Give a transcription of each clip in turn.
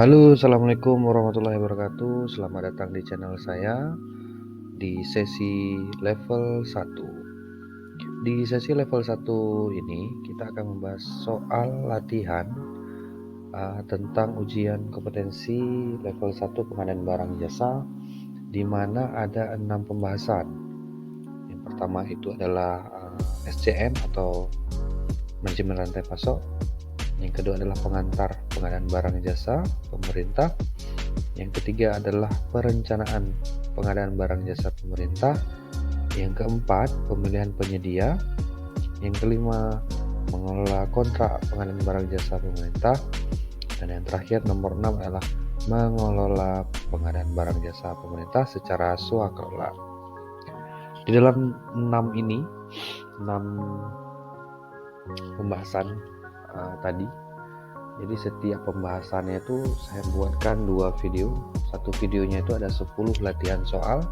Halo, assalamualaikum warahmatullahi wabarakatuh. Selamat datang di channel saya di sesi level 1. Di sesi level 1 ini kita akan membahas soal latihan tentang ujian kompetensi level 1 pengadaan barang jasa, di mana ada 6 pembahasan. Yang pertama itu adalah SCM atau manajemen rantai pasok. Yang kedua adalah pengantar pengadaan barang jasa pemerintah. Yang ketiga adalah perencanaan pengadaan barang jasa pemerintah. Yang keempat, pemilihan penyedia. Yang kelima, mengelola kontrak pengadaan barang jasa pemerintah. Dan yang terakhir, nomor 6 adalah mengelola pengadaan barang jasa pemerintah secara swakelola. Di dalam 6 pembahasan tadi, jadi setiap pembahasannya itu saya buatkan 2 video. Satu videonya itu ada 10 latihan soal.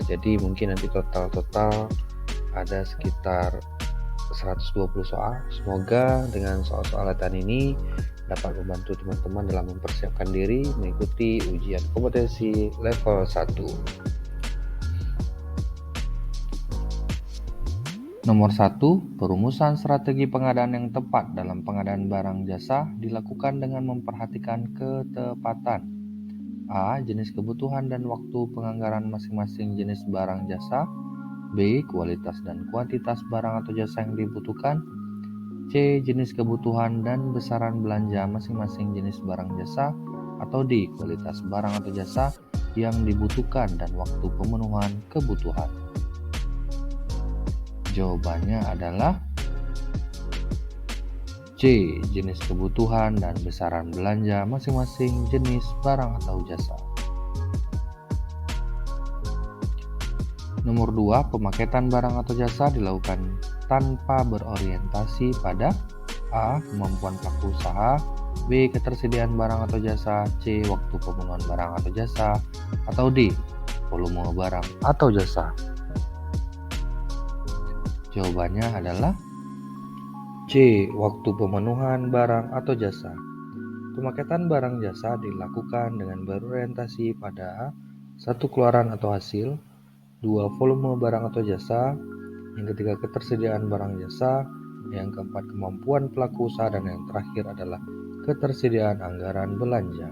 Jadi mungkin nanti total ada sekitar 120 soal. Semoga dengan soal-soal latihan ini dapat membantu teman-teman dalam mempersiapkan diri mengikuti ujian kompetensi level 1. Nomor 1, perumusan strategi pengadaan yang tepat dalam pengadaan barang jasa dilakukan dengan memperhatikan ketepatan. A. Jenis kebutuhan dan waktu penganggaran masing-masing jenis barang jasa. B. Kualitas dan kuantitas barang atau jasa yang dibutuhkan. C. Jenis kebutuhan dan besaran belanja masing-masing jenis barang jasa. Atau D. Kualitas barang atau jasa yang dibutuhkan dan waktu pemenuhan kebutuhan. Jawabannya adalah C. Jenis kebutuhan dan besaran belanja masing-masing jenis barang atau jasa. Nomor 2, pemaketan barang atau jasa dilakukan tanpa berorientasi pada A. Kemampuan pelaku usaha, B. Ketersediaan barang atau jasa, C. Waktu pemenuhan barang atau jasa, atau D. Volume barang atau jasa. Jawabannya adalah C. Waktu pemenuhan barang atau jasa. Pemaketan barang jasa dilakukan dengan berorientasi pada 1. Keluaran atau hasil, 2. Volume barang atau jasa, yang ketiga ketersediaan barang jasa, yang keempat kemampuan pelaku usaha, dan yang terakhir adalah ketersediaan anggaran belanja.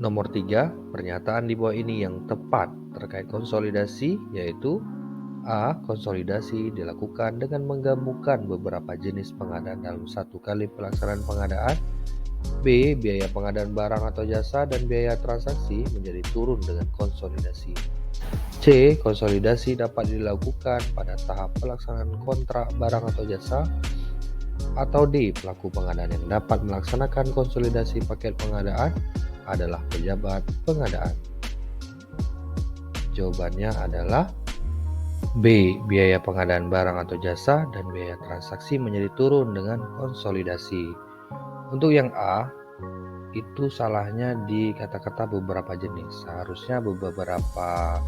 Nomor 3, pernyataan di bawah ini yang tepat terkait konsolidasi yaitu A. Konsolidasi dilakukan dengan menggabungkan beberapa jenis pengadaan dalam satu kali pelaksanaan pengadaan. B. Biaya pengadaan barang atau jasa dan biaya transaksi menjadi turun dengan konsolidasi. C. Konsolidasi dapat dilakukan pada tahap pelaksanaan kontrak barang atau jasa. Atau D. Pelaku pengadaan yang dapat melaksanakan konsolidasi paket pengadaan adalah pejabat pengadaan. Jawabannya adalah B. Biaya pengadaan barang atau jasa dan biaya transaksi menjadi turun dengan konsolidasi. Untuk yang A, itu salahnya di kata-kata beberapa jenis. Seharusnya beberapa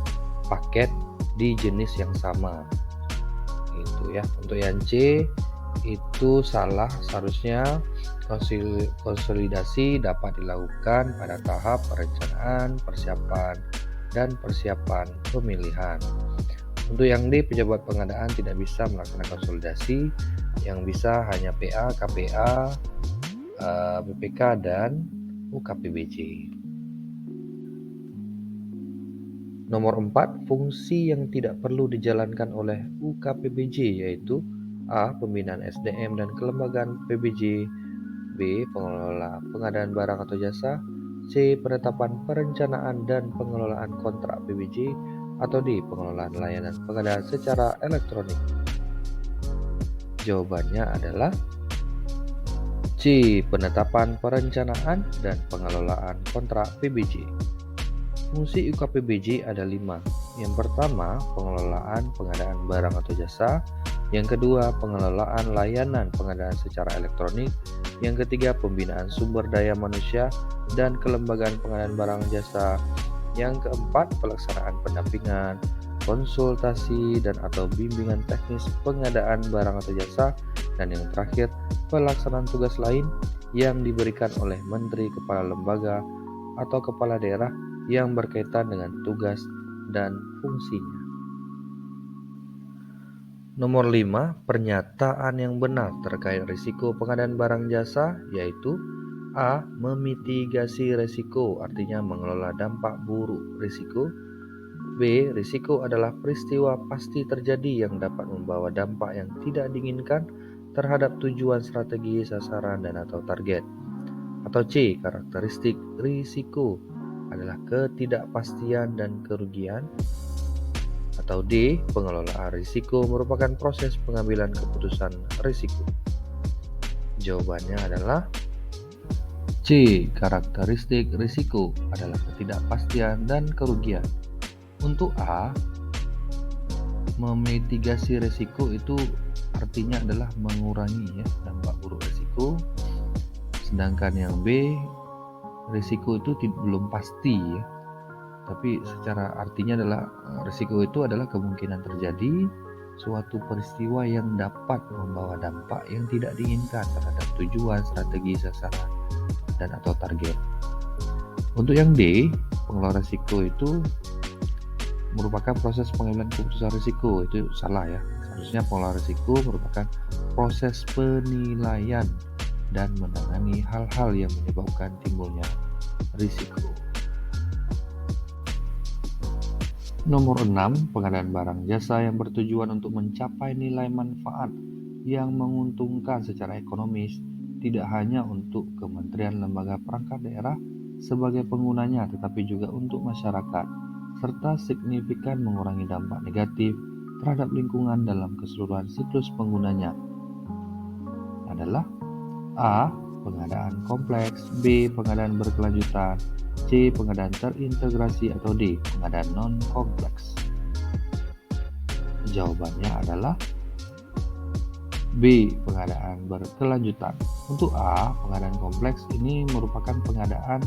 paket di jenis yang sama. Gitu ya. Untuk yang C, itu salah, seharusnya konsolidasi dapat dilakukan pada tahap perencanaan, persiapan, dan persiapan pemilihan. Untuk yang D, pejabat pengadaan tidak bisa melaksanakan konsolidasi, yang bisa hanya PA, KPA, BPK, dan UKPBJ. Nomor 4, fungsi yang tidak perlu dijalankan oleh UKPBJ yaitu A. Pembinaan SDM dan kelembagaan PBJ, B. Pengelola pengadaan barang atau jasa, C. Penetapan perencanaan dan pengelolaan kontrak PBJ, atau D. Pengelolaan layanan pengadaan secara elektronik. Jawabannya adalah C. Penetapan perencanaan dan pengelolaan kontrak PBJ. Fungsi UKPBJ ada 5. Yang pertama, pengelolaan pengadaan barang atau jasa. Yang kedua, pengelolaan layanan pengadaan secara elektronik. Yang ketiga, pembinaan sumber daya manusia dan kelembagaan pengadaan barang jasa. Yang keempat, pelaksanaan pendampingan, konsultasi dan atau bimbingan teknis pengadaan barang atau jasa. Dan yang terakhir, pelaksanaan tugas lain yang diberikan oleh menteri, kepala lembaga, atau kepala daerah yang berkaitan dengan tugas dan fungsinya. Nomor 5, pernyataan yang benar terkait risiko pengadaan barang jasa yaitu A. Memitigasi risiko, artinya mengelola dampak buruk risiko. B. Risiko adalah peristiwa pasti terjadi yang dapat membawa dampak yang tidak diinginkan terhadap tujuan, strategi, sasaran, dan atau target. Atau C. Karakteristik risiko adalah ketidakpastian dan kerugian. Atau D. Pengelolaan risiko merupakan proses pengambilan keputusan risiko. Jawabannya adalah C. Karakteristik risiko adalah ketidakpastian dan kerugian. Untuk A, memitigasi risiko itu artinya adalah mengurangi dampak buruk risiko. Sedangkan yang B, risiko itu belum pasti tapi secara artinya adalah risiko itu adalah kemungkinan terjadi suatu peristiwa yang dapat membawa dampak yang tidak diinginkan terhadap tujuan, strategi, sasaran, dan atau target. Untuk yang D, pengelolaan risiko itu merupakan proses pengambilan keputusan risiko. Itu salah ya. Seharusnya pengelolaan risiko merupakan proses penilaian dan menangani hal-hal yang menyebabkan timbulnya risiko. Nomor 6, pengadaan barang jasa yang bertujuan untuk mencapai nilai manfaat yang menguntungkan secara ekonomis, tidak hanya untuk kementerian, lembaga, perangkat daerah sebagai penggunanya, tetapi juga untuk masyarakat, serta signifikan mengurangi dampak negatif terhadap lingkungan dalam keseluruhan siklus penggunanya. Adalah A. Pengadaan kompleks, B. Pengadaan berkelanjutan, C. Pengadaan terintegrasi, atau D. Pengadaan non-kompleks. Jawabannya adalah B. Pengadaan berkelanjutan. Untuk A, pengadaan kompleks ini merupakan pengadaan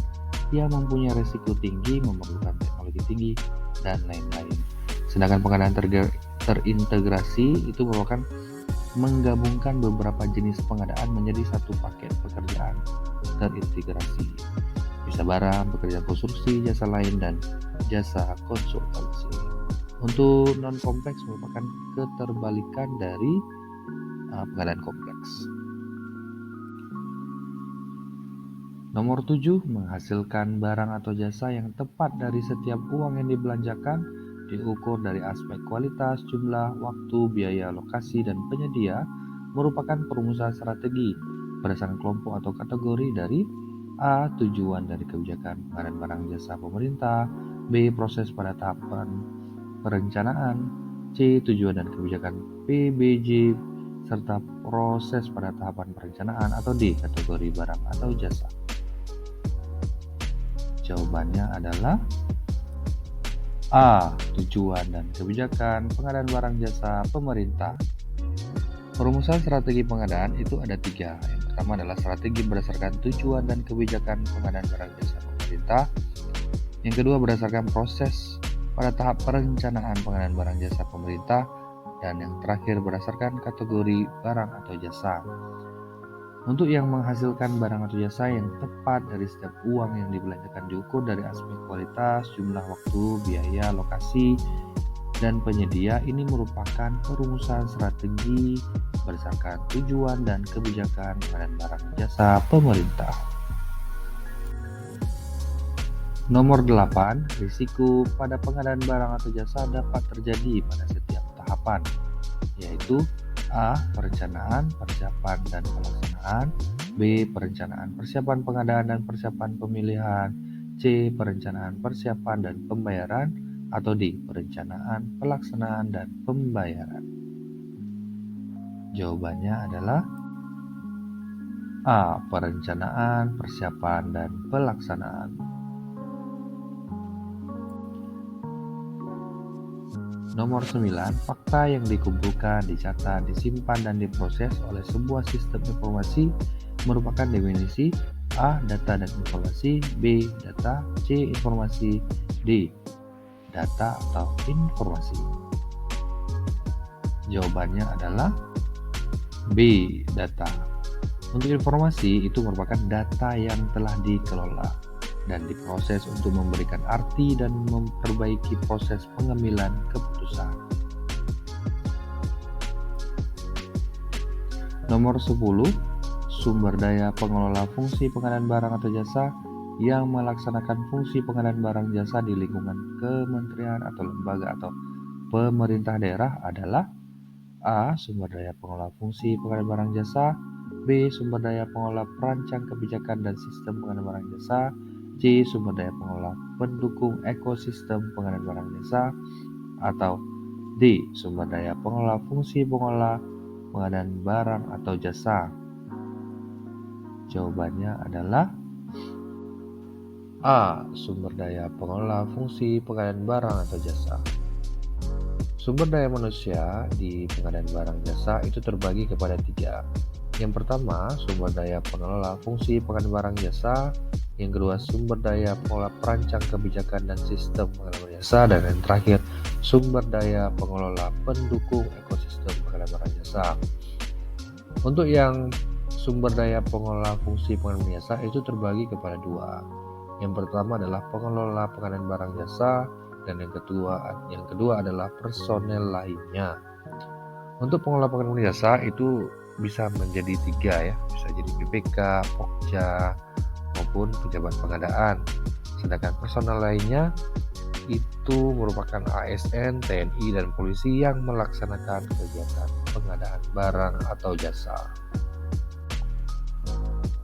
yang mempunyai risiko tinggi, memerlukan teknologi tinggi, dan lain-lain. Sedangkan pengadaan terintegrasi itu merupakan menggabungkan beberapa jenis pengadaan menjadi satu paket pekerjaan terintegrasi. Bisa barang, pekerjaan konstruksi, jasa lain, dan jasa konsultansi. Untuk non-kompleks merupakan keterbalikan dari pengadaan kompleks. Nomor 7, menghasilkan barang atau jasa yang tepat dari setiap uang yang dibelanjakan diukur dari aspek kualitas, jumlah, waktu, biaya, lokasi, dan penyedia merupakan perumusan strategi berdasarkan kelompok atau kategori dari A. Tujuan dari kebijakan pengadaan barang jasa pemerintah, B. Proses pada tahapan perencanaan, C. Tujuan dan kebijakan PBJ serta proses pada tahapan perencanaan, atau D. Kategori barang atau jasa. Jawabannya adalah A. Tujuan dan kebijakan pengadaan barang jasa pemerintah. Perumusan strategi pengadaan itu ada 3. Yang pertama adalah strategi berdasarkan tujuan dan kebijakan pengadaan barang jasa pemerintah. Yang kedua berdasarkan proses pada tahap perencanaan pengadaan barang jasa pemerintah. Dan yang terakhir berdasarkan kategori barang atau jasa. Untuk yang menghasilkan barang atau jasa yang tepat dari setiap uang yang dibelanjakan diukur dari aspek kualitas, jumlah, waktu, biaya, lokasi, dan penyedia. Ini merupakan perumusan strategi berdasarkan tujuan dan kebijakan pengadaan barang jasa pemerintah. Nomor 8, risiko pada pengadaan barang atau jasa dapat terjadi pada setiap tahapan, yaitu A. Perencanaan, persiapan, dan pelaksanaan, B. Perencanaan, persiapan pengadaan dan persiapan pemilihan, C. Perencanaan, persiapan, dan pembayaran, atau D. Perencanaan, pelaksanaan, dan pembayaran. Jawabannya adalah A. Perencanaan, persiapan, dan pelaksanaan. Nomor 9, fakta yang dikumpulkan, dicatat, disimpan, dan diproses oleh sebuah sistem informasi merupakan definisi A. Data dan informasi, B. Data, C. Informasi, D. Data atau informasi. Jawabannya adalah B. Data. Untuk informasi itu merupakan data yang telah dikelola dan diproses untuk memberikan arti dan memperbaiki proses pengambilan keputusan. Nomor 10, sumber daya pengelola fungsi pengadaan barang atau jasa yang melaksanakan fungsi pengadaan barang jasa di lingkungan kementerian atau lembaga atau pemerintah daerah adalah A. Sumber daya pengelola fungsi pengadaan barang jasa. B. Sumber daya pengelola perancang kebijakan dan sistem pengadaan barang jasa. C. Sumber daya pengelola pendukung ekosistem pengadaan barang jasa. Atau D. Sumber daya pengelola fungsi pengelola pengadaan barang atau jasa. Jawabannya adalah A. Sumber daya pengelola fungsi pengadaan barang atau jasa. Sumber daya manusia di pengadaan barang jasa itu terbagi kepada 3. Yang pertama, sumber daya pengelola fungsi pengadaan barang jasa. Yang kedua, sumber daya pengelola perancang kebijakan dan sistem pengadaan barang jasa. Dan yang terakhir, sumber daya pengelola pendukung ekosistem pengadaan barang jasa. Untuk yang sumber daya pengelola fungsi pengadaan barang jasa itu terbagi kepada 2. Yang pertama adalah pengelola pengadaan barang jasa, dan yang kedua adalah personel lainnya. Untuk pengelola pengadaan barang jasa itu bisa menjadi 3 ya, bisa jadi PPK, Pokja, maupun pejabat pengadaan. Sedangkan personel lainnya itu merupakan ASN, TNI, dan polisi yang melaksanakan kegiatan pengadaan barang atau jasa.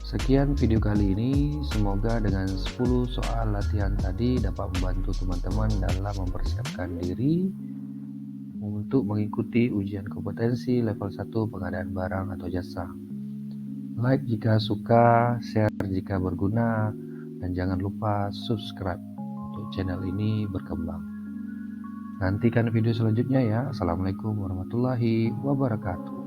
Sekian video kali ini, semoga dengan 10 soal latihan tadi dapat membantu teman-teman dalam mempersiapkan diri untuk mengikuti ujian kompetensi level 1 pengadaan barang atau jasa. Like jika suka, share jika berguna, dan jangan lupa subscribe untuk channel ini berkembang. Nantikan video selanjutnya ya. Assalamualaikum warahmatullahi wabarakatuh.